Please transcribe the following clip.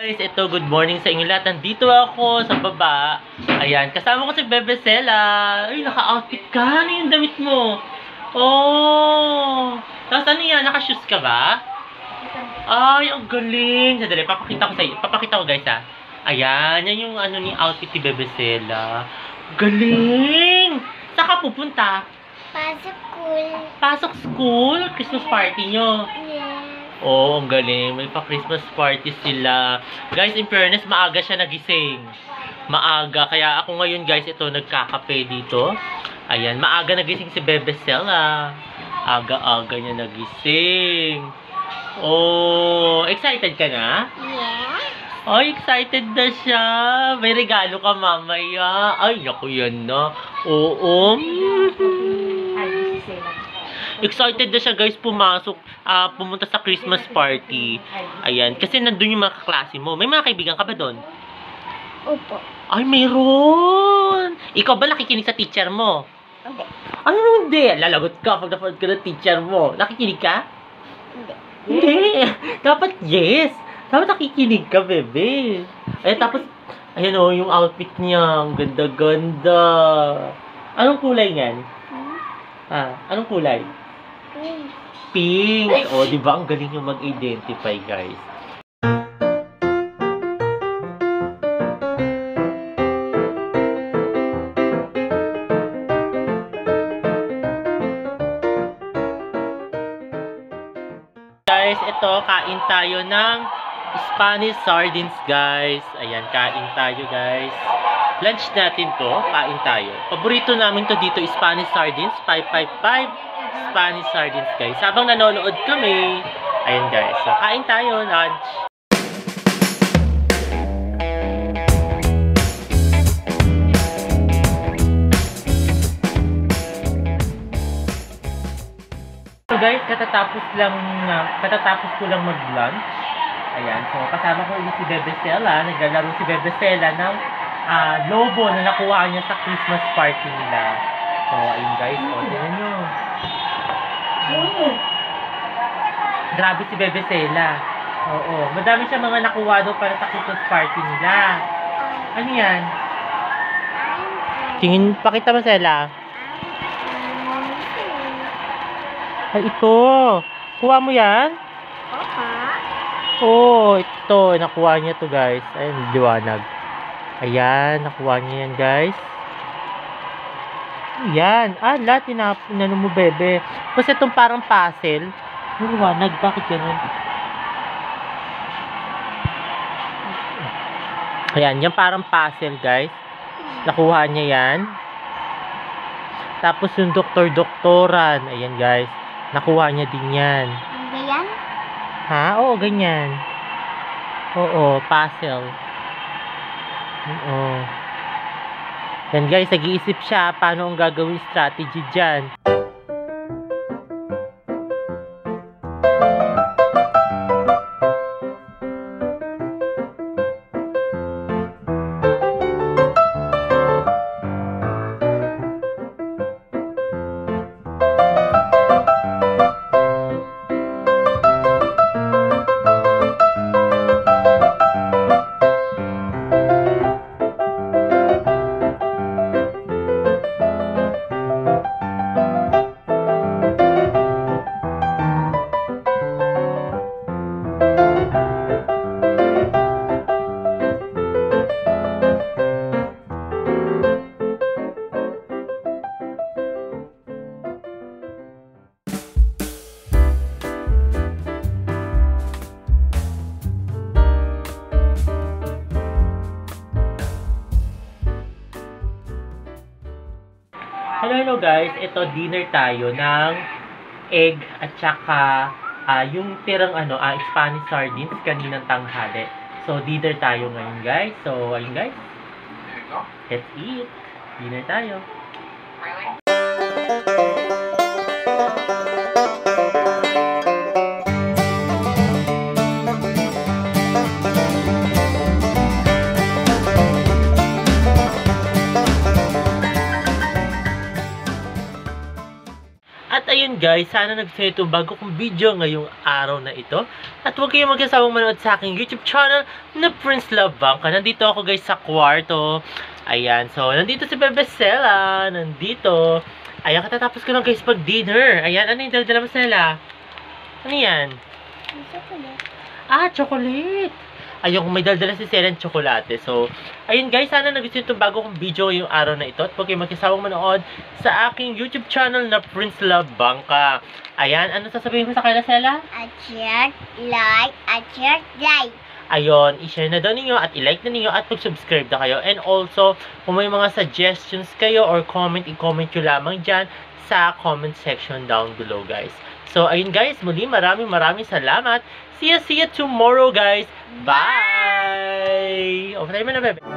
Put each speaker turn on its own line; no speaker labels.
Guys, ito, good morning sa inyo lahat. Nandito ako sa baba. Ayan, kasama ko si Bebe Sela. Ay, naka-outfit ka. Ano yung damit mo? Oh! Tapos ano yan? Naka-shoes ka ba? Ay, ang galing. Sadali, papakita ko sa iyo. Papakita ko guys ha. Ayan, yan yung ano ni outfit ni Bebe Sela. Galing! Saan ka pupunta?
Pasok school.
Pasok school? Christmas party nyo?
Yes.
Oo, ang galing. May pa-Christmas party sila. Guys, in fairness, maaga siya nagising. Maaga. Kaya ako ngayon, guys, ito, nagkakape dito. Ayan, maaga nagising si Bebe Sela. Aga-aga niya nagising. Oh, excited ka na?
Yeah.
Oh, excited na siya. May regalo ka mamaya. Ay, naku, yan na. Oo. Excited na siya guys pumasok, pumunta sa Christmas party. Ayan, kasi nandun yung mga kaklase mo. May mga kaibigan ka ba doon?
Opo.
Ay, mayroon! Ikaw ba nakikinig sa teacher mo?
Hindi.
Ano hindi? Lalagot ka pag napanood ka ng teacher mo. Nakikinig ka?
Hindi.
Hindi. Dapat yes. Dapat nakikinig ka, bebe. Ay, tapos, ayan o, yung outfit niya. Ang ganda-ganda. Anong kulay niyan? Anong kulay? Pink. O, di ba? Ang galing yung mag-identify, guys. Guys, ito, kain tayo ng Spanish sardines, guys. Ayan, kain tayo, guys. Lunch natin to, kain tayo. Paborito namin to dito, Spanish sardines, 555 Spanish sardines, guys. Habang nanonood kami, ayan, guys. So, kain tayo, lunch. So, guys, katatapos ko lang mag-lunch. Ayan, so kasama ko ulit si Bebe Sela. Naglalaro si Bebe Sela ng lobo na nakuha niya sa Christmas party nila. So, ayun guys, o, tingnan nyo. Grabe si Bebe Sela. Oo, madami siya mga nakuha doon para sa Christmas party nila. Ano yan? Tingin, pakita mo Sela. Ay, ito. Kuha mo yan? Oh, ito. Nakuha niya to guys. Ayun, liwanag. Ayan, nakuha niya yan guys. Ayan. Lahat tinapon mo, bebe. Kasi itong parang puzzle. Liwanag. Bakit ganun? Ayan, yan parang puzzle guys. Nakuha niya yan. Tapos yung doktor-doktoran. Ayan guys. Nakuha niya din yan.
Ganyan?
Ha? Oo, ganyan. Oo, puzzle. Oo. Yan guys, nag-iisip siya paano ang gagawin strategy dyan. Hello guys, ito dinner tayo ng egg at saka yung tirang Spanish sardines kaninang tanghali. So dinner tayo ngayon guys. So ayun guys. Let's eat. Dinner tayo. ayun guys, sana nagustuhan ito bago kong video ngayong araw na ito. At huwag kayong magkasawang manood sa aking YouTube channel na Prince Love Bangka. Nandito ako guys sa kwarto. Ayan, so nandito si Bebe Sela. Nandito. Ayan, katatapos ko lang guys pag-dinner. Ayan, ano yung dala mo Sela? Ano yan?
Chocolate.
Ah, chocolate! Ayun, kung may daldala si Sela ng tsokolate. So, ayun guys, sana nagustuhan ito bago kong video ngayong araw na ito. At huwag kayong magkasawang manood sa aking YouTube channel na Prince Love Bangka. Ayan, ano sasabihin mo sa kanila, Sela?
At share, like, at share, like.
Ayun, i-share na daw ninyo at i-like na ninyo at mag-subscribe na kayo. And also, kung may mga suggestions kayo or comment, i-comment nyo lamang dyan sa comment section down below, guys. So, ayun guys, muli maraming salamat. See you tomorrow, guys. Bye! O, patay mo na, Bebe.